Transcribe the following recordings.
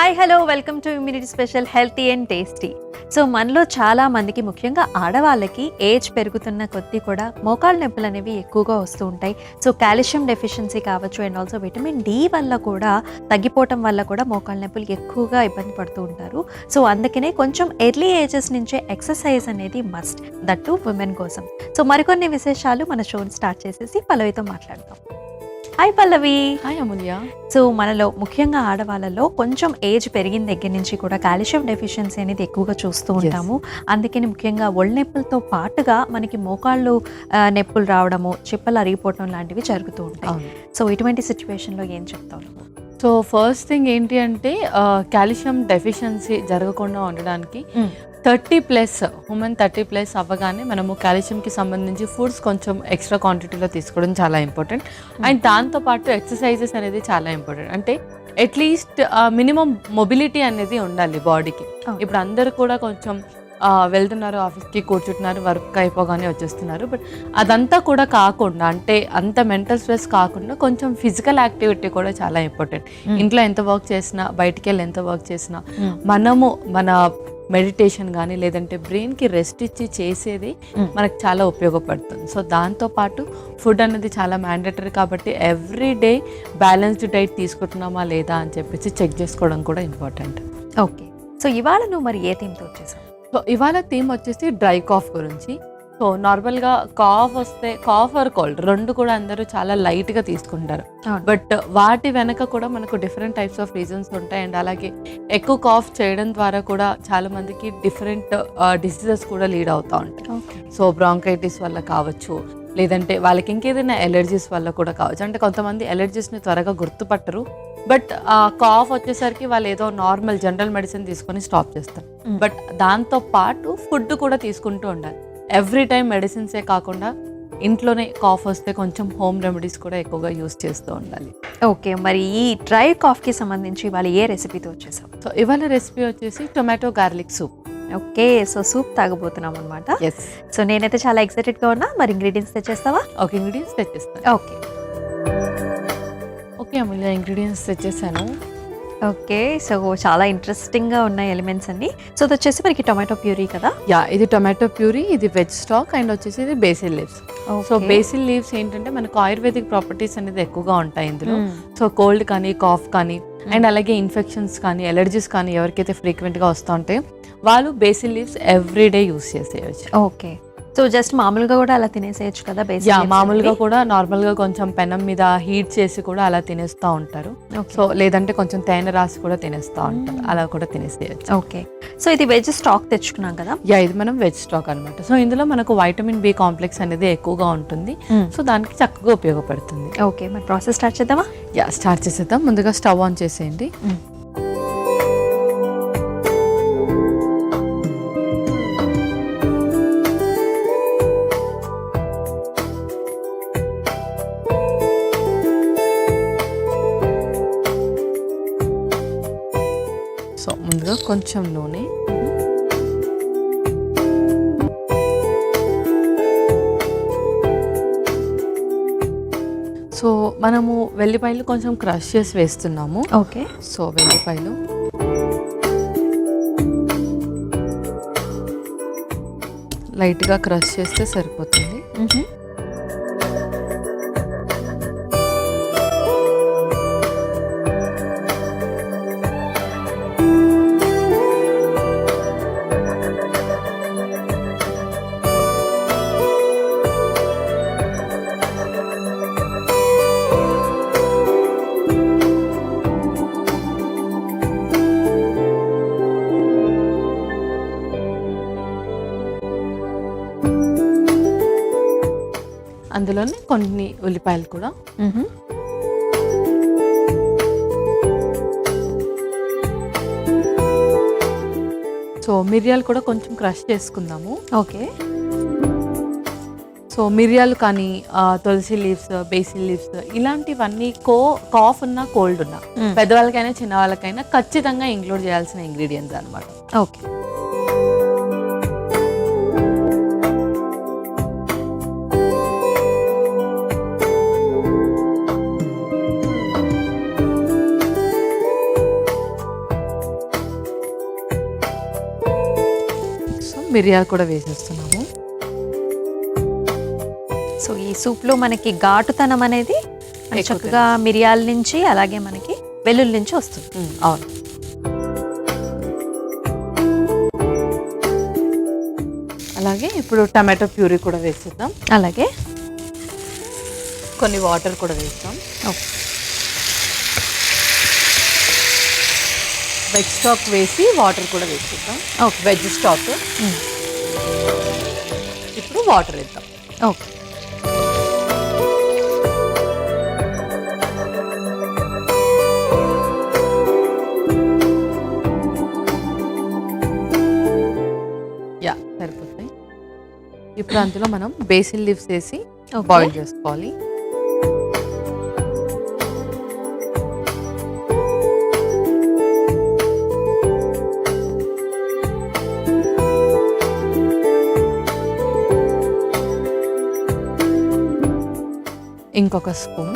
Hi hello welcome to immunity special healthy and tasty. So మనలో చాలా మందికి ముఖ్యంగా ఆడవాళ్ళకి ఏజ్ పెరుగుతున్న కొద్దీ కూడా మోకాళ్ళ నొప్పులు అనేవి ఎక్కువగా వస్తూ ఉంటాయి. సో కాల్షియం డెఫిషియన్సీ కావచ్చు అండ్ ఆల్సో విటమిన్ డి వల్ల కూడా తగ్గిపోవటం వల్ల కూడా మోకాళ్ళ నొప్పులు ఎక్కువగా ఇబ్బంది పడుతూ ఉంటారు. సో అందుకనే కొంచెం ఎర్లీ ఏజెస్ నుంచే ఎక్సర్సైజ్ అనేది మస్ట్, దట్ టు ఉమెన్ కోసం. సో మరికొన్ని విశేషాలు మన షోని స్టార్ట్ చేసేసి పల్లవితో మాట్లాడతాం. హాయ్ పల్లవి. హాయ్ అమూల్య. సో మనలో ముఖ్యంగా ఆడవాళ్ళలో కొంచెం ఏజ్ పెరిగిన దగ్గర నుంచి కూడా కాల్షియం డెఫిషియన్సీ అనేది ఎక్కువగా చూస్తూ ఉంటాము. అందుకని ముఖ్యంగా ఒళ్ళు నొప్పులతో పాటుగా మనకి మోకాళ్ళు నొప్పులు రావడము, చిప్పలు అరిగిపోవడం లాంటివి జరుగుతూ ఉంటాయి. సో ఇటువంటి సిచ్యువేషన్లో ఏం చెప్తావు? సో ఫస్ట్ థింగ్ ఏంటి అంటే కాల్షియం డెఫిషియన్సీ జరగకుండా ఉండడానికి 30+ ఉమెన్ 30+ అవ్వగానే మనము కాల్షియంకి సంబంధించి ఫుడ్స్ కొంచెం ఎక్స్ట్రా క్వాంటిటీలో తీసుకోవడం చాలా ఇంపార్టెంట్. అండ్ దాంతోపాటు ఎక్సర్సైజెస్ అనేది చాలా ఇంపార్టెంట్. అంటే అట్లీస్ట్ మినిమం మొబిలిటీ అనేది ఉండాలి బాడీకి. ఇప్పుడు అందరు కూడా కొంచెం వెళ్తున్నారు, ఆఫీస్కి కూర్చుంటున్నారు, వర్క్ అయిపోగానే వచ్చేస్తున్నారు. బట్ అదంతా కూడా కాకుండా, అంటే అంత మెంటల్ స్ట్రెస్ కాకుండా కొంచెం ఫిజికల్ యాక్టివిటీ కూడా చాలా ఇంపార్టెంట్. ఇంట్లో ఎంత వర్క్ చేసినా, బయటికి వెళ్ళి ఎంత వర్క్ చేసినా, మనము మన మెడిటేషన్ కానీ లేదంటే బ్రెయిన్కి రెస్ట్ ఇచ్చి చేసేది మనకు చాలా ఉపయోగపడుతుంది. సో దాంతోపాటు ఫుడ్ అనేది చాలా మ్యాండేటరీ కాబట్టి ఎవ్రీ డే బ్యాలెన్స్డ్ డైట్ తీసుకుంటున్నామా లేదా అని చెప్పేసి చెక్ చేసుకోవడం కూడా ఇంపార్టెంట్. ఓకే. సో ఇవాళ నువ్వు మరి ఏ థీమ్తో వచ్చేసావు? సో ఇవాళ థీమ్ వచ్చేసి డ్రై కాఫ్ గురించి. సో నార్మల్గా కాఫ్ వస్తే కాఫ్ ఆర్ కోల్డ్ రెండు కూడా అందరూ చాలా లైట్గా తీసుకుంటారు. బట్ వాటి వెనక కూడా మనకు డిఫరెంట్ టైప్స్ ఆఫ్ రీజన్స్ ఉంటాయి. అండ్ అలాగే ఎక్కువ కాఫ్ చేయడం ద్వారా కూడా చాలా మందికి డిఫరెంట్ డిసీజెస్ కూడా లీడ్ అవుతూ ఉంటాయి. సో బ్రాంకైటిస్ వల్ల కావచ్చు, లేదంటే వాళ్ళకి ఇంకేదైనా ఎలర్జీస్ వల్ల కూడా కావచ్చు. అంటే కొంతమంది ఎలర్జీస్ని త్వరగా గుర్తుపట్టరు, బట్ కాఫ్ వచ్చేసరికి వాళ్ళు ఏదో నార్మల్ జనరల్ మెడిసిన్ తీసుకొని స్టాప్ చేస్తారు. బట్ దాంతో పాటు ఫుడ్ కూడా తీసుకుంటూ ఉండాలి. ఎవ్రీ టైం మెడిసిన్సే కాకుండా ఇంట్లోనే కాఫ్ వస్తే కొంచెం హోమ్ రెమెడీస్ కూడా ఎక్కువగా యూస్ చేస్తూ ఉండాలి. ఓకే. మరి ఈ డ్రై కాఫ్కి సంబంధించి ఇవాళ ఏ రెసిపీతో వచ్చేసావు? సో ఇవాళ రెసిపీ వచ్చేసి tomato garlic soup. Okay. So soup తాగబోతున్నాం అనమాట. ఎస్. సో నేనైతే చాలా ఎక్సైటెడ్గా ఉన్నా. మరి ఇంగ్రీడియంట్స్ తెచ్చేస్తావా? ఓకే, ఇంగ్రీడియంట్స్ తెచ్చేస్తాను. ఓకే ఓకే అమూల్య, ఇంగ్రీడియంట్స్ తెచ్చేసాను. ఓకే. సో చాలా ఇంట్రెస్టింగ్గా ఉన్నాయి ఎలిమెంట్స్ అన్ని. సో ఇది వచ్చేసి మనకి టొమాటో ప్యూరీ కదా? యా, ఇది టొమాటో ప్యూరీ, ఇది వెజ్ స్టాక్ అండ్ వచ్చేసి ఇది basil leaves. So basil leaves ఏంటంటే మనకు ఆయుర్వేదిక్ ప్రాపర్టీస్ అనేది ఎక్కువగా ఉంటాయి ఇందులో. సో కోల్డ్ కానీ, కాఫ్ కానీ, అండ్ అలాగే ఇన్ఫెక్షన్స్ కానీ, ఎలర్జీస్ కానీ ఎవరికైతే ఫ్రీక్వెంట్గా వస్తూ ఉంటాయో వాళ్ళు బేసిల్ లీవ్స్ ఎవ్రీడే యూస్ చేసేయచ్చు. ఓకే. సో జస్ట్ మామూలుగా కూడా అలా తినేసేయచ్చు కదా? యా, మామూలుగా కూడా నార్మల్గా కొంచెం పెనం మీద హీట్ చేసి కూడా అలా తినేస్తూ ఉంటారు. సో లేదంటే కొంచెం తేనె రాసి కూడా తినేస్తూ ఉంటారు, అలా కూడా తినేసేయచ్చు. ఓకే. సో ఇది వెజ్ స్టాక్ తెచ్చుకున్నాం కదా? యా, ఇది మనం వెజ్ స్టాక్ అనమాట. సో ఇందులో మనకు వైటమిన్ బి కాంప్లెక్స్ అనేది ఎక్కువగా ఉంటుంది. సో దానికి చక్కగా ఉపయోగపడుతుంది. ఓకే, మరి ప్రాసెస్ స్టార్ట్ చేద్దామా? యా, స్టార్ట్ చేసేద్దాం. ముందుగా స్టవ్ ఆన్ చేసేయండి. సో ముందుగా కొంచెం నూనె, సో మనము వెల్లిపాయలు కొంచెం క్రష్ చేసి వేస్తున్నాము. ఓకే. సో వెల్లిపాయలు, లైట్గా క్రష్ చేస్తే సరిపోతుంది. అందులోనే కొన్ని ఉల్లిపాయలు కూడా. సో మిరియాలు కూడా కొంచెం క్రష్ చేసుకుందాము. ఓకే. సో మిరియాలు కానీ, తులసి లీవ్స్, బేసిల్ లీవ్స్ ఇలాంటివన్నీ కాఫ్ ఉన్నా, కోల్డ్ ఉన్నా, పెద్దవాళ్ళకైనా చిన్నవాళ్ళకైనా ఖచ్చితంగా ఇంక్లూడ్ చేయాల్సిన ఇంగ్రీడియంట్స్ అనమాట. ఓకే. మిరియాలు కూడా వేసేస్తున్నాము. సో ఈ సూప్లో మనకి ఘాటుతనం అనేది చక్కగా మిరియాల నుంచి అలాగే మనకి వెల్లుల్లి నుంచి వస్తుంది. అవును. అలాగే ఇప్పుడు టమాటో ప్యూరీ కూడా వేసేద్దాం. అలాగే కొన్ని వాటర్ కూడా వేస్తాం. వెజ్ స్టాక్ వేసి వాటర్ కూడా వేసేద్దాం. Okay, veg stock. ఇప్పుడు వాటర్ వేద్దాం. ఓకే. సరిపోతాయి. ఇప్పుడు అందులో మనం బేసిల్ లీవ్స్ వేసి బాయిల్ చేసుకోవాలి. ఇంకొక స్పూన్.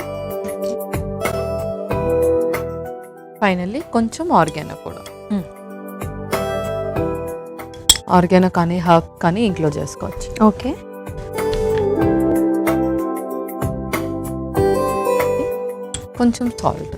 ఫైనల్లీ కొంచెం ఆర్గానో కూడా. ఆర్గానో కానీ హర్బ్ కానీ ఇంక్లూడ్ చేసుకోవచ్చు. ఓకే. కొంచెం సాల్ట్.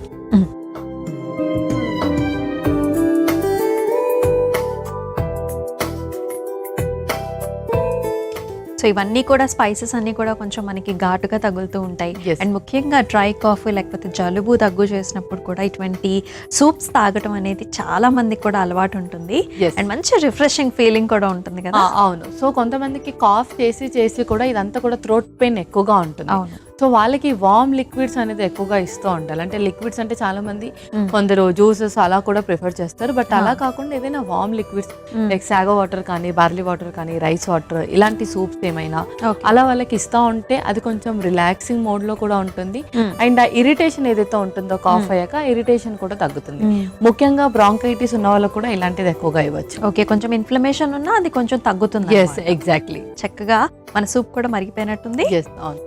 సో ఇవన్నీ కూడా స్పైసెస్ అన్నీ కూడా కొంచెం మనకి ఘాటుగా తగులుతూ ఉంటాయి. Yes. అండ్ ముఖ్యంగా డ్రై కాఫీ లేకపోతే జలుబు దగ్గు చేసినప్పుడు కూడా ఇటువంటి సూప్స్ తాగటం అనేది చాలా మందికి కూడా అలవాటు ఉంటుంది. Yes. అండ్ మంచి రిఫ్రెషింగ్ ఫీలింగ్ కూడా ఉంటుంది కదా. అవును. సో కొంతమందికి కాఫ్ చేసి కూడా ఇదంతా కూడా థ్రోట్ పెయిన్ ఎక్కువగా ఉంటుంది. అవును. సో వాళ్ళకి వార్మ్ లిక్విడ్స్ అనేది ఎక్కువగా ఇస్తూ ఉండాలి. అంటే లిక్విడ్స్ అంటే చాలా మంది కొందరు జ్యూసెస్ అలా కూడా ప్రిఫర్ చేస్తారు. బట్ అలా కాకుండా ఏదైనా warm liquids like sago water కానీ బార్లీ వాటర్ కానీ రైస్ వాటర్ ఇలాంటి సూప్స్ ఏమైనా అలా వాళ్ళకి ఇస్తూ ఉంటే అది కొంచెం రిలాక్సింగ్ మోడ్ లో కూడా ఉంటుంది. అండ్ ఆ ఇరిటేషన్ ఏదైతే ఉంటుందో కాఫ్ అయ్యాక ఇరిటేషన్ కూడా తగ్గుతుంది. ముఖ్యంగా బ్రాంకైటిస్ ఉన్న వాళ్ళకు కూడా ఇలాంటిది ఎక్కువగా ఇవ్వచ్చు. ఓకే, కొంచెం ఇన్ఫ్లమేషన్ ఉన్నా అది కొంచెం తగ్గుతుంది. ఎగ్జాక్ట్లీ. చక్కగా మన సూప్ కూడా మరిగిపోయినట్టుంది. అవును.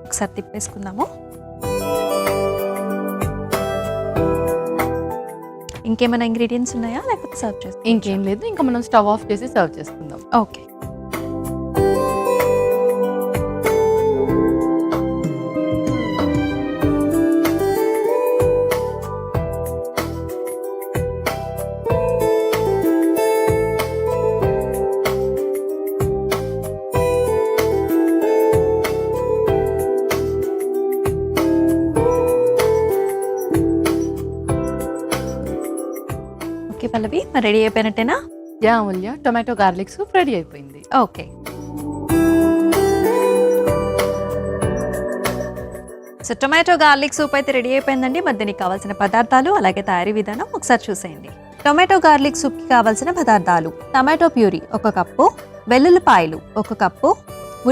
ఒకసారి తిప్పేసుకుందాము. ఇంకేమైనా ఇంగ్రీడియంట్స్ ఉన్నాయా లేకపోతే సర్వ్ చేస్తాం? ఇంకేం లేదు, ఇంకా మనం స్టవ్ ఆఫ్ చేసి సర్వ్ చేసుకుందాం. ఓకే. ఓకే పల్లవి, మరి రెడీ అయిపోయినట్టేనా? యా అమూల్య, టొమాటో గార్లిక్ సూప్ రెడీ అయిపోయింది. Okay. So tomato garlic soup అయితే రెడీ అయిపోయిందండి. మరి దీనికి కావాల్సిన పదార్థాలు అలాగే తయారీ విధానం ఒకసారి చూసేయండి. టొమాటో గార్లిక్ సూప్కి కావాల్సిన పదార్థాలు: టొమాటో ప్యూరీ 1 కప్పు, వెల్లుల్లిపాయలు 1 కప్పు,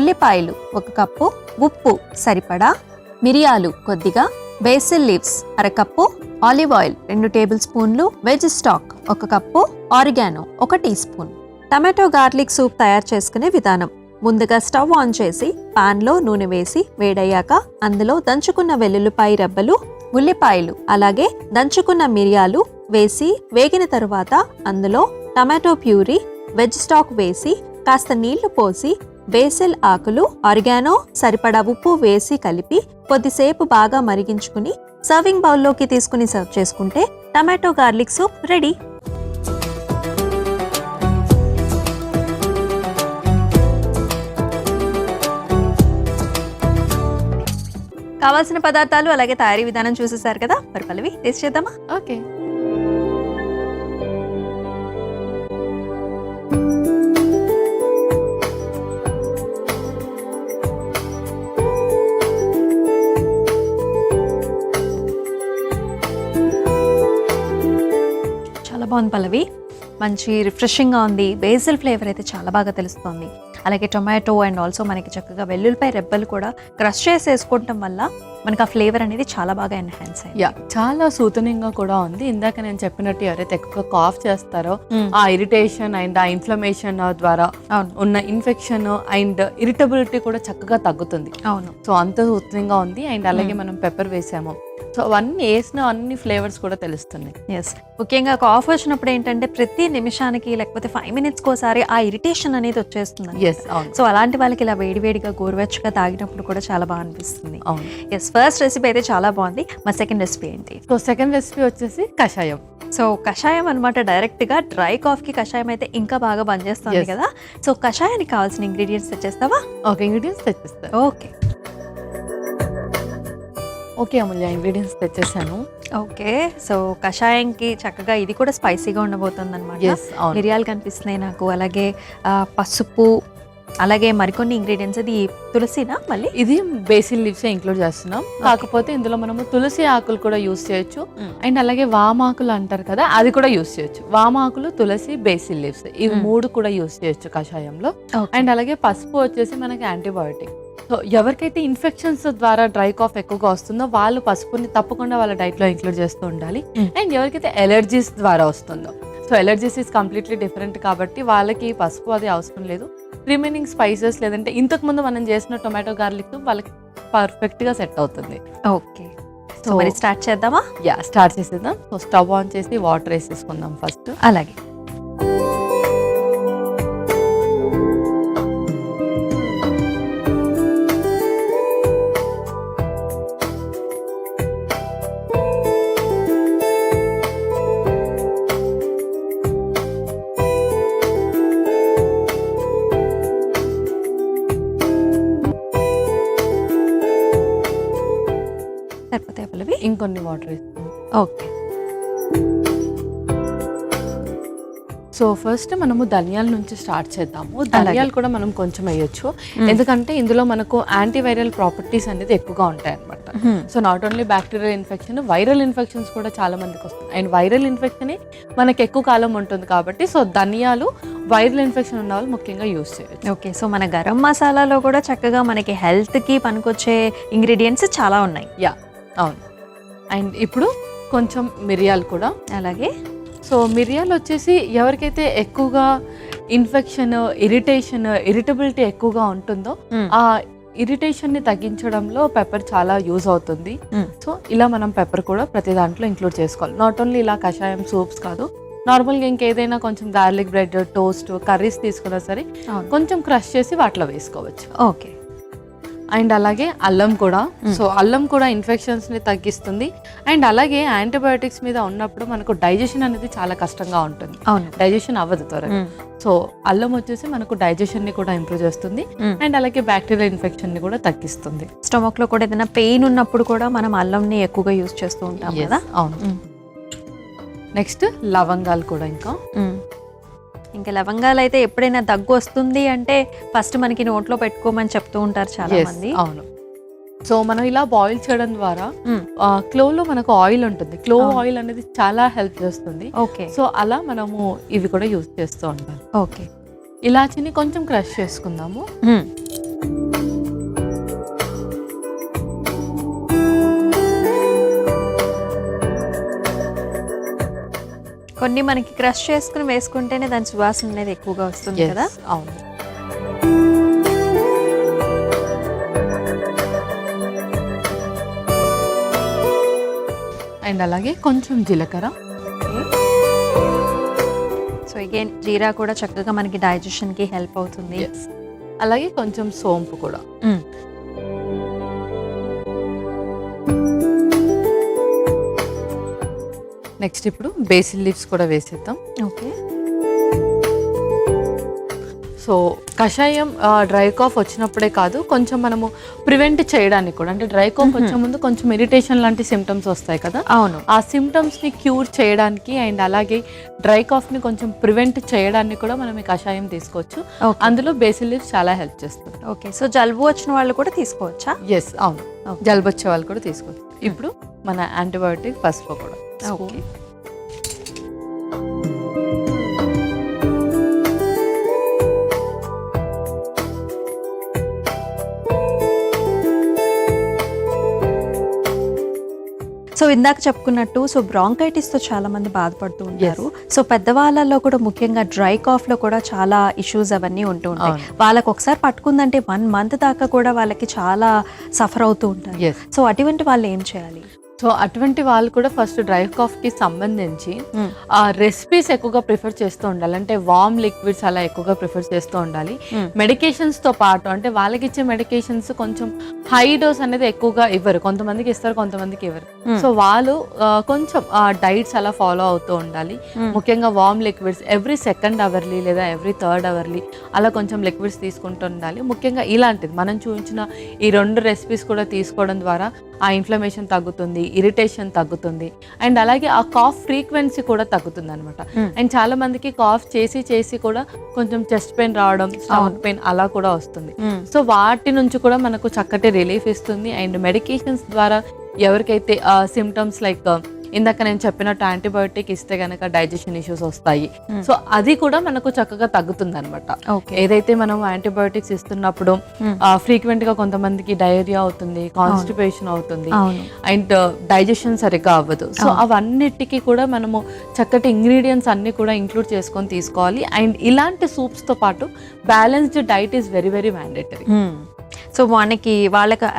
ఉల్లిపాయలు 1 కప్పు, ఉప్పు సరిపడా, మిరియాలు కొద్దిగా, basil leaves 1/2 cup, olive oil 2 table స్పూన్లు, veg stock 1 cup, oregano 1 teaspoon. Tomato garlic soup తయారు చేసుకునే విధానం: ముందుగా స్టవ్ ఆన్ చేసి పాన్లో నూనె వేసి వేడయ్యాక అందులో దంచుకున్న వెల్లుల్లిపాయ రెబ్బలు, ఉల్లిపాయలు అలాగే దంచుకున్న మిరియాలు వేసి వేగిన తరువాత అందులో టమాటో ప్యూరీ, వెజ్ స్టాక్ వేసి కాస్త నీళ్లు పోసి బేసిల్ ఆకులు, ఆరిగానో సరిపడా ఉప్పు వేసి కలిపి కొద్దిసేపు బాగా మరిగించుకుని సర్వింగ్ బౌల్లోకి తీసుకుని సర్వ్ చేసుకుంటే టమాటో గార్లిక్ సూప్ రెడీ. కావాల్సిన పదార్థాలు అలాగే తయారీ విధానం చూసేసారు కదా. మరి పల్లవి, టేస్ట్ చేద్దామా? ఓకే. చాలా బాగుంది పల్లవి, మంచి రిఫ్రెషింగ్గా ఉంది. బేసిల్ ఫ్లేవర్ అయితే చాలా బాగా తెలుస్తుంది. అలాగే టొమాటో అండ్ ఆల్సో మనకి చక్కగా వెల్లుల్లిపాయ రెబ్బలు కూడా క్రష్ చేసి వేసుకోవటం వల్ల మనకు ఆ ఫ్లేవర్ అనేది చాలా బాగా ఎన్హాన్స్ అయ్యింది. యా, చాలా సూతనింగ్గా కూడా ఉంది. ఇందాక నేను చెప్పినట్టు ఎవరైతే ఎక్కువ కాఫ్ చేస్తారో ఆ ఇరిటేషన్ అండ్ ఆ ఇన్ఫ్లమేషన్ ద్వారా ఉన్న ఇన్ఫెక్షన్ అండ్ ఇరిటబిలిటీ కూడా చక్కగా తగ్గుతుంది. అవును. సో అంత సూతనింగ్గా ఉంది. అండ్ అలాగే మనం పెప్పర్ వేసాము, సో అవన్నీ వేసిన అన్ని ఫ్లేవర్స్ కూడా తెలుస్తున్నాయి. ఎస్, ముఖ్యంగా కాఫ్ వచ్చినప్పుడు ఏంటంటే ప్రతి నిమిషానికి లేకపోతే 5 minutesకి ఒకసారి ఆ ఇరిటేషన్ అనేది వచ్చేస్తుంది. ఎస్, అవును. సో అలాంటి వాళ్ళకి ఇలా వేడివేడిగా గోరువెచ్చగా తాగినప్పుడు కూడా చాలా బాగా అనిపిస్తుంది. అవును. ఎస్, ఫస్ట్ రెసిపీ అయితే చాలా బాగుంది. మా సెకండ్ రెసిపీ ఏంటి? సో సెకండ్ రెసిపీ వచ్చేసి కషాయం. సో కషాయం అనమాట. డైరెక్ట్గా డ్రై కాఫ్కి కషాయం అయితే ఇంకా బాగా పనిచేస్తుంది Yes. కదా. సో కషాయానికి కావాల్సిన ఇంగ్రీడియంట్స్ తెచ్చేస్తావా? ఓకే, ఇంగ్రీడియంట్స్ తెచ్చేస్తా. ఓకే ఓకే అమూల్య, ఇంగ్రీడియంట్స్ తెచ్చేసాను. ఓకే, సో కషాయంకి చక్కగా ఇది కూడా స్పైసీగా ఉండబోతుంది అనమాట. ఎస్, అవును. మిరియాలు కనిపిస్తున్నాయి నాకు, అలాగే పసుపు, అలాగే మరికొన్ని ఇంగ్రీడియంట్స్. ఇది తులసినా మళ్ళీ? ఇది బేసిల్ లీవ్స్ ఇంక్లూడ్ చేస్తున్నాం. కాకపోతే ఇందులో మనము తులసి ఆకులు కూడా యూస్ చేయొచ్చు. అండ్ అలాగే వామాకులు అంటారు కదా, అది కూడా యూస్ చేయొచ్చు. వామాకులు, తులసి, బేసిల్ లీవ్స్ ఇవి 3 కూడా యూస్ చేయొచ్చు కషాయంలో. అండ్ అలాగే పసుపు వచ్చేసి మనకి యాంటీబయోటిక్. సో ఎవరికైతే ఇన్ఫెక్షన్స్ ద్వారా డ్రై కాఫ్ ఎక్కువగా వస్తుందో వాళ్ళు పసుపుని తప్పకుండా వాళ్ళ డైట్లో ఇంక్లూడ్ చేస్తూ ఉండాలి. అండ్ ఎవరికైతే ఎలర్జీస్ ద్వారా వస్తుందో, so allergies is completely different కాబట్టి వాళ్ళకి పసుపు అది అవసరం లేదు. రిమైనింగ్ స్పైసెస్ లేదంటే ఇంతకుముందు మనం చేసిన టొమాటో గార్లిక్ వాళ్ళకి పర్ఫెక్ట్గా సెట్ అవుతుంది. ఓకే, సో మరి స్టార్ట్ చేద్దామా? యా, స్టార్ట్ చేసేద్దాం. సో స్టవ్ ఆన్ చేసి వాటర్ వేసేసుకుందాం ఫస్ట్. అలాగే. సరిపోతాయి పల్లవి? ఇంకొన్ని వాటర్ వేస్తాం. ఓకే. సో ఫస్ట్ మనము ధనియాల నుంచి స్టార్ట్ చేద్దాము. ధనియాలు కూడా మనం కొంచెం వేయొచ్చు, ఎందుకంటే ఇందులో మనకు యాంటీవైరల్ ప్రాపర్టీస్ అనేది ఎక్కువగా ఉంటాయి అనమాట. So not only bacterial infection, viral infections కూడా చాలా మందికి వస్తుంది. అండ్ వైరల్ ఇన్ఫెక్షన్ మనకి ఎక్కువ కాలం ఉంటుంది కాబట్టి సో ధనియాలు వైరల్ ఇన్ఫెక్షన్ ఉన్న వాళ్ళు ముఖ్యంగా యూస్ చేయొచ్చు. ఓకే, సో మన గరం మసాలాలో కూడా చక్కగా మనకి హెల్త్కి పనికొచ్చే ఇంగ్రీడియంట్స్ చాలా ఉన్నాయి. యా, అవును. అండ్ ఇప్పుడు కొంచెం మిరియాలు కూడా. అలాగే. సో మిరియాలు వచ్చేసి ఎవరికైతే ఎక్కువగా ఇన్ఫెక్షన్, ఇరిటేషన్, ఇరిటబిలిటీ ఎక్కువగా ఉంటుందో ఆ ఇరిటేషన్ని తగ్గించడంలో పెప్పర్ చాలా యూజ్ అవుతుంది. సో ఇలా మనం పెప్పర్ కూడా ప్రతి దాంట్లో ఇంక్లూడ్ చేసుకోవాలి. నాట్ ఓన్లీ ఇలా కషాయం, సూప్స్ కాదు, నార్మల్గా ఇంకేదైనా కొంచెం గార్లిక్ బ్రెడ్, టోస్ట్, కర్రీస్ తీసుకున్నా సరే కొంచెం క్రష్ చేసి వాటిలో వేసుకోవచ్చు. ఓకే. అండ్ అలాగే అల్లం కూడా. సో అల్లం కూడా ఇన్ఫెక్షన్స్ని తగ్గిస్తుంది. అండ్ అలాగే యాంటీబయోటిక్స్ మీద ఉన్నప్పుడు మనకు డైజెషన్ అనేది చాలా కష్టంగా ఉంటుంది. అవును, డైజెషన్ అవ్వదు త్వరగా. సో అల్లం వచ్చేసి మనకు డైజెషన్ని కూడా ఇంప్రూవ్ చేస్తుంది. అండ్ అలాగే బ్యాక్టీరియల్ ఇన్ఫెక్షన్ని కూడా తగ్గిస్తుంది. స్టమక్ లో కూడా ఏదైనా పెయిన్ ఉన్నప్పుడు కూడా మనం అల్లంని ఎక్కువగా యూజ్ చేస్తూ ఉంటాం కదా. అవును. నెక్స్ట్ లవంగాలు కూడా. ఇంకా లవంగాలు అయితే ఎప్పుడైనా దగ్గు వస్తుంది అంటే ఫస్ట్ మనకి నోట్లో పెట్టుకోమని చెప్తూ ఉంటారు చాలా మంది. అవును. సో మనం ఇలా బాయిల్ చేయడం ద్వారా క్లోవ్లో మనకు ఆయిల్ ఉంటుంది. క్లోవ్ ఆయిల్ అనేది చాలా హెల్ప్ చేస్తుంది. ఓకే. సో అలా మనము ఇవి కూడా యూజ్ చేస్తూ ఉంటాం. ఓకే. ఇలాచిని కొంచెం క్రష్ చేసుకుందాము. కొన్ని మనకి క్రష్ చేసుకుని వేసుకుంటేనే దాని సువాసన అనేది ఎక్కువగా వస్తుంది కదా. అవును. అండ్ అలాగే కొంచెం జీలకర్ర. సో అగైన్ జీరా కూడా చక్కగా మనకి డైజెషన్కి హెల్ప్ అవుతుంది. అలాగే కొంచెం సోంపు కూడా. నెక్స్ట్ ఇప్పుడు బేసిల్ లీవ్స్ కూడా వేసేద్దాం. ఓకే. సో కషాయం డ్రై కాఫ్ వచ్చినప్పుడే కాదు, కొంచెం మనము ప్రివెంట్ చేయడానికి కూడా, అంటే డ్రై కాఫ్ వచ్చే ముందు కొంచెం ఇరిటేషన్ లాంటి సిమ్టమ్స్ వస్తాయి కదా. అవును. ఆ సిమ్టమ్స్ని క్యూర్ చేయడానికి అండ్ అలాగే డ్రై కాఫ్ని కొంచెం ప్రివెంట్ చేయడానికి కూడా మనం ఈ కషాయం తీసుకోవచ్చు. అందులో బేసిల్ లీవ్స్ చాలా హెల్ప్ చేస్తుంది. ఓకే. సో జలుబు వచ్చిన వాళ్ళు కూడా తీసుకోవచ్చా? ఎస్, అవును. జలుబు వచ్చే వాళ్ళు కూడా తీసుకోవచ్చు. ఇప్పుడు మన యాంటీబయోటిక్ పసుపు కూడా. ఓకే. సో ఇందాక చెప్పుకున్నట్టు సో బ్రాంకైటిస్తో చాలా మంది బాధపడుతూ ఉంటారు. సో పెద్దవాళ్ళలో కూడా ముఖ్యంగా డ్రై కాఫ్లో కూడా చాలా ఇష్యూస్ అవన్నీ ఉంటూ ఉంటాయి. వాళ్ళకి ఒకసారి పట్టుకుందంటే 1 month దాకా కూడా వాళ్ళకి చాలా సఫర్ అవుతూ ఉంటారు. సో అటువంటి వాళ్ళు ఏం చేయాలి? సో అటువంటి వాళ్ళు కూడా ఫస్ట్ డ్రై కాఫ్కి సంబంధించి రెసిపీస్ ఎక్కువగా ప్రిఫర్ చేస్తూ ఉండాలి. అంటే వార్మ్ లిక్విడ్స్ అలా ఎక్కువగా ప్రిఫర్ చేస్తూ ఉండాలి. మెడికేషన్స్తో పాటు అంటే వాళ్ళకి ఇచ్చే మెడికేషన్స్ కొంచెం హై డోస్ అనేది ఎక్కువగా ఇవ్వరు, కొంతమందికి ఇస్తారు, కొంతమందికి ఇవ్వరు. సో వాళ్ళు కొంచెం డైట్స్ అలా ఫాలో అవుతూ ఉండాలి. ముఖ్యంగా warm liquids every 2nd hourly every ఎవ్రీ 3rd అవర్లీ అలా కొంచెం లిక్విడ్స్ తీసుకుంటూ ఉండాలి. ముఖ్యంగా ఇలాంటిది మనం చూపించిన ఈ 2 రెసిపీస్ కూడా తీసుకోవడం ద్వారా ఆ ఇన్ఫ్లమేషన్ తగ్గుతుంది, ఇరిటేషన్ తగ్గుతుంది, అండ్ అలాగే ఆ కాఫ్ ఫ్రీక్వెన్సీ కూడా తగ్గుతుంది అనమాట. అండ్ చాలా మందికి కాఫ్ చేసి కూడా కొంచెం చెస్ట్ పెయిన్ రావడం, స్టమక్ పెయిన్ అలా కూడా వస్తుంది. సో వాటి నుంచి కూడా మనకు చక్కటి రిలీఫ్ ఇస్తుంది. అండ్ మెడికేషన్స్ ద్వారా ఎవరికైతే సిమ్టమ్స్ లైక్ ఇందాక నేను చెప్పినట్టు యాంటీబయోటిక్ ఇస్తే కనుక డైజెషన్ ఇష్యూస్ వస్తాయి, సో అది కూడా మనకు చక్కగా తగ్గుతుంది అనమాట. ఏదైతే మనం యాంటీబయోటిక్స్ ఇస్తున్నప్పుడు ఫ్రీక్వెంట్ గా కొంతమందికి డయేరియా అవుతుంది, కాన్స్టిపేషన్ అవుతుంది, అండ్ డైజెషన్ సరిగ్గా అవ్వదు. సో అవన్నిటికీ కూడా మనము చక్కటి ఇంగ్రీడియంట్స్ అన్ని కూడా ఇంక్లూడ్ చేసుకొని తీసుకోవాలి. అండ్ ఇలాంటి సూప్స్ తో పాటు balanced diet is very very mandatory. So వాళ్ళకి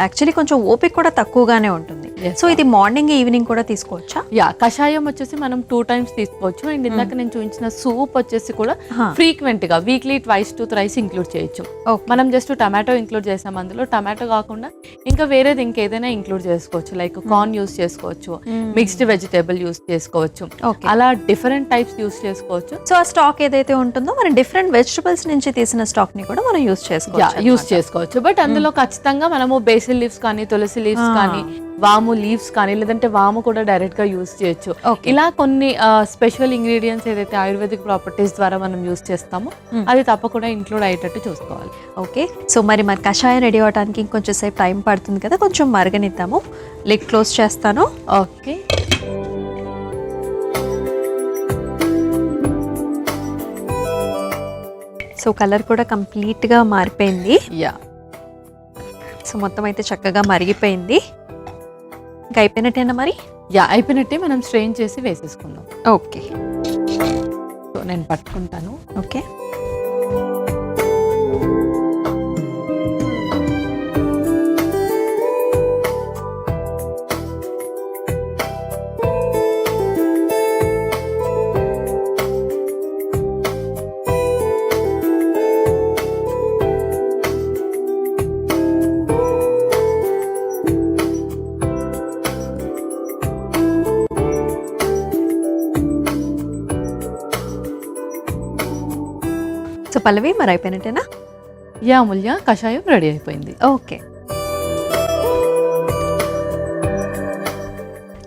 యాక్చువల్లీ కొంచెం ఓపిక కూడా తక్కువగానే ఉంటుంది. సో ఇది మార్నింగ్ ఈవినింగ్ కూడా తీసుకోవచ్చా? కషాయం వచ్చేసి మనం 2 times తీసుకోవచ్చు. అండ్ ఇందాక నేను చూపించిన సూప్ వచ్చేసి కూడా ఫ్రీక్వెంట్ గా వీక్లీ 2 to 3 ఇంక్లూడ్ చేయొచ్చు. మనం జస్ట్ టమాటో ఇంక్లూడ్ చేసాం, అందులో టమాటో కాకుండా ఇంకా వేరేది ఇంకేదైనా ఇంక్లూడ్ చేసుకోవచ్చు. లైక్ కార్న్ యూస్ చేసుకోవచ్చు, మిక్స్డ్ వెజిటేబుల్ యూస్ చేసుకోవచ్చు, అలా డిఫరెంట్ టైప్స్ యూస్ చేసుకోవచ్చు. సో ఆ స్టాక్ ఏదైతే ఉంటుందో మనం డిఫరెంట్ వెజిటబుల్స్ నుంచి తీసిన స్టాక్ ని కూడా మనం యూస్ చేసుకోవచ్చు. బట్ అందులో ఖచ్చితంగా మనము బేసిల్ లీవ్స్ కానీ, తులసి లీవ్స్ కానీ, వాము లీవ్స్ కానీ, లేదంటే వాము కూడా డైరెక్ట్ గా యూస్ చేయొచ్చు. ఇలా కొన్ని స్పెషల్ ఇంగ్రీడియంట్స్ ఏదైతే ఆయుర్వేదిక్ ప్రాపర్టీస్ ద్వారా మనం యూస్ చేస్తామో అది తప్పకుండా ఇంక్లూడ్ అయ్యేటట్టు చూసుకోవాలి. ఓకే, సో మరి కషాయం రెడీ అవడానికి ఇంకొంచెం సేపు టైం పడుతుంది కదా, కొంచెం మరగనిద్దాము. లిడ్ క్లోజ్ చేస్తాను. ఓకే, సో కలర్ కూడా కంప్లీట్ గా మారిపోయింది. సో మొత్తం అయితే చక్కగా మరిగిపోయింది. ఇంకా అయిపోయినట్టేనా మరి? అయిపోయినట్టే. మనం స్ట్రెయిన్ చేసి వేసేసుకుందాం. ఓకే, సో నేను పట్టుకుంటాను. ఓకే, సో పల్లవి మరి అయిపోయినట్టేనా? అమూల్య, కషాయం రెడీ అయిపోయింది. ఓకే,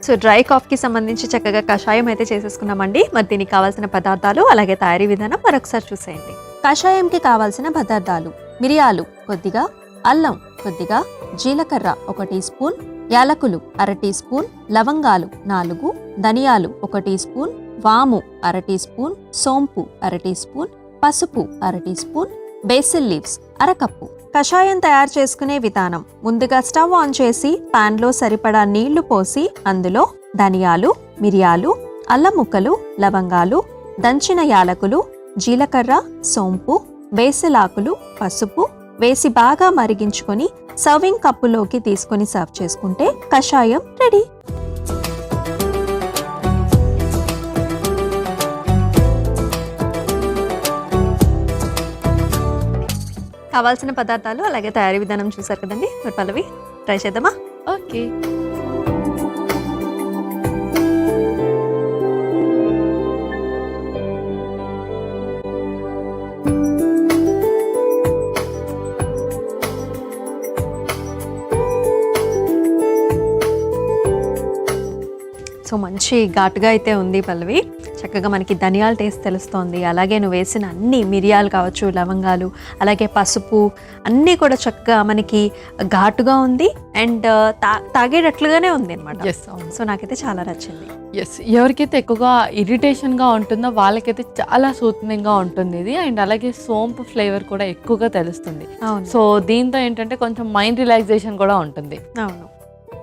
సో డ్రై కాఫ్కి సంబంధించి చక్కగా కషాయం అయితే చేసేసుకున్నామండి. మరి దీనికి కావాల్సిన పదార్థాలు అలాగే తయారీ విధానం మరొకసారి చూసేయండి. కషాయంకి కావాల్సిన పదార్థాలు: మిరియాలు కొద్దిగా, అల్లం కొద్దిగా, జీలకర్ర 1 టీ స్పూన్, యాలకులు 1/2 టీ స్పూన్, లవంగాలు 4, ధనియాలు 1 టీ స్పూన్, వాము 1/2 టీ స్పూన్, సోంపు 1/2 టీ స్పూన్, పసుపు 1/2 teaspoon, basil leaves 1/2 cup. కషాయం తయారు చేసుకునే విధానం: ముందుగా స్టవ్ ఆన్ చేసి పాన్లో సరిపడా నీళ్లు పోసి అందులో ధనియాలు, మిరియాలు, అల్లం ముక్కలు, లవంగాలు, దంచిన యాలకులు, జీలకర్ర, సోంపు, బేసిల్ ఆకులు, పసుపు వేసి బాగా మరిగించుకొని సర్వింగ్ కప్పులోకి తీసుకొని సర్వ్ చేసుకుంటే కషాయం రెడీ. కావాల్సిన పదార్థాలు అలాగే తయారీ విధానం చూసారు కదండి. మరి పల్లవి ట్రై చేద్దామా? ఓకే, సో మంచి ఘాటుగా అయితే ఉంది పల్లవి. చక్కగా మనకి ధనియాల టేస్ట్ తెలుస్తోంది. అలాగే నువ్వు వేసిన అన్ని మిరియాలు కావచ్చు, లవంగాలు, అలాగే పసుపు అన్నీ కూడా చక్కగా మనకి ఘాటుగా ఉంది అండ్ తాగేటట్లుగానే ఉంది అనమాట. సో నాకైతే చాలా నచ్చింది. ఎవరికైతే ఎక్కువగా ఇరిటేషన్గా ఉంటుందో వాళ్ళకైతే చాలా సూత్నంగా ఉంటుంది ఇది. అండ్ అలాగే సోంపు ఫ్లేవర్ కూడా ఎక్కువగా తెలుస్తుంది. సో దీంతో ఏంటంటే కొంచెం మైండ్ రిలాక్సేషన్ కూడా ఉంటుంది. అవును.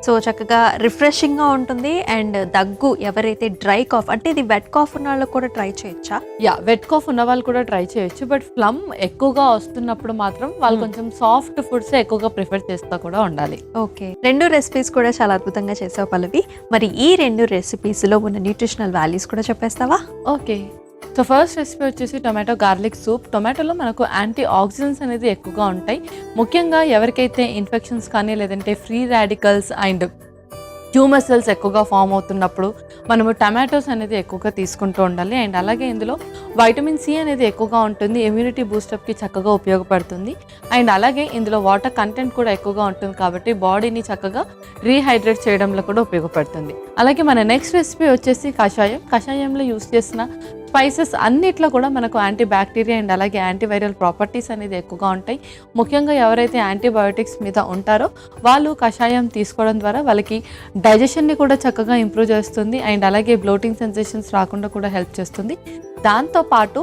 సో చక్కగా రిఫ్రెషింగ్గా ఉంటుంది. అండ్ దగ్గు ఎవరైతే డ్రై కాఫ్ అంటే ఇది వెట్ కాఫ్ ఉన్న వాళ్ళకి కూడా ట్రై చేయొచ్చా? యా, వెట్ కాఫ్ ఉన్న వాళ్ళు కూడా ట్రై చేయొచ్చు. బట్ ఫ్లమ్ ఎక్కువగా వస్తున్నప్పుడు మాత్రం వాళ్ళు కొంచెం సాఫ్ట్ ఫుడ్స్ ఎక్కువగా ప్రిఫర్ చేస్తూ కూడా ఉండాలి. ఓకే, 2 రెసిపీస్ కూడా చాలా అద్భుతంగా చేసావు పల్లవి. మరి ఈ 2 రెసిపీస్లో ఉన్న న్యూట్రిషనల్ వాల్యూస్ కూడా చెప్పేస్తావా? ఓకే, సో ఫస్ట్ రెసిపీ వచ్చేసి టొమాటో గార్లిక్ సూప్. టొమాటోలో మనకు యాంటీ ఆక్సిడెంట్స్ అనేది ఎక్కువగా ఉంటాయి. ముఖ్యంగా ఎవరికైతే ఇన్ఫెక్షన్స్ కానీ లేదంటే free radicals and tumour cells ఎక్కువగా ఫామ్ అవుతున్నప్పుడు మనము టమాటోస్ అనేది ఎక్కువగా తీసుకుంటూ ఉండాలి. అండ్ అలాగే ఇందులో వైటమిన్ సి అనేది ఎక్కువగా ఉంటుంది, ఇమ్యూనిటీ బూస్టప్కి చక్కగా ఉపయోగపడుతుంది. అండ్ అలాగే ఇందులో వాటర్ కంటెంట్ కూడా ఎక్కువగా ఉంటుంది కాబట్టి బాడీని చక్కగా రీహైడ్రేట్ చేయడంలో కూడా ఉపయోగపడుతుంది. అలాగే మన నెక్స్ట్ రెసిపీ వచ్చేసి కషాయం. కషాయంలో యూస్ చేసిన స్పైసెస్ అన్నిట్లో కూడా మనకు యాంటీ బ్యాక్టీరియా అండ్ అలాగే యాంటీవైరల్ ప్రాపర్టీస్ అనేది ఎక్కువగా ఉంటాయి. ముఖ్యంగా ఎవరైతే యాంటీబయోటిక్స్ మీద ఉంటారో వాళ్ళు కషాయం తీసుకోవడం ద్వారా వాళ్ళకి డైజెషన్ని కూడా చక్కగా ఇంప్రూవ్ చేస్తుంది. అండ్ అలాగే బ్లోటింగ్ సెన్సేషన్స్ రాకుండా కూడా హెల్ప్ చేస్తుంది. దాంతోపాటు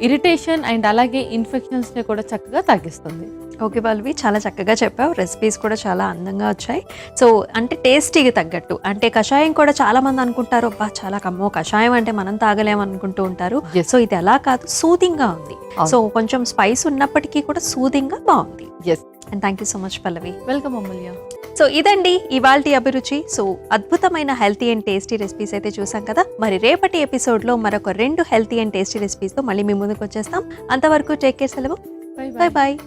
ఇరిటేషన్ అండ్ అలాగే ఇన్ఫెక్షన్స్ని కూడా చక్కగా తగ్గిస్తుంది. ఓకే పల్లవి, చాలా చక్కగా చెప్పావు. రెసిపీస్ కూడా చాలా అందంగా వచ్చాయి. సో అంటే టేస్టీకి తగ్గట్టు, అంటే కషాయం కూడా చాలా మంది అనుకుంటారు అబ్బా చాలా కమ్మో కషాయం అంటే మనం తాగలేము అనుకుంటూ ఉంటారు. Yes. సో ఇది అలా కాదు, సూదింగ్గా ఉంది. అవును. సో కొంచెం స్పైస్ ఉన్నప్పటికీ కూడా సూదింగ్గా బాగుంది. Yes, and thank you so much Pallavi. Welcome Amulya. So ఇదండి ఇవాల్టి అభిరుచి. సో అద్భుతమైన హెల్తీ అండ్ టేస్టీ రెసిపీస్ అయితే చూసాం కదా. మరి రేపటి ఎపిసోడ్లో మరొక 2 హెల్తీ అండ్ టేస్టీ రెసిపీస్తో మళ్ళీ మీ ముందుకు వచ్చేస్తాం. అంతవరకు టేక్ కేర్, సెలవు, బై బాయ్ బాయ్.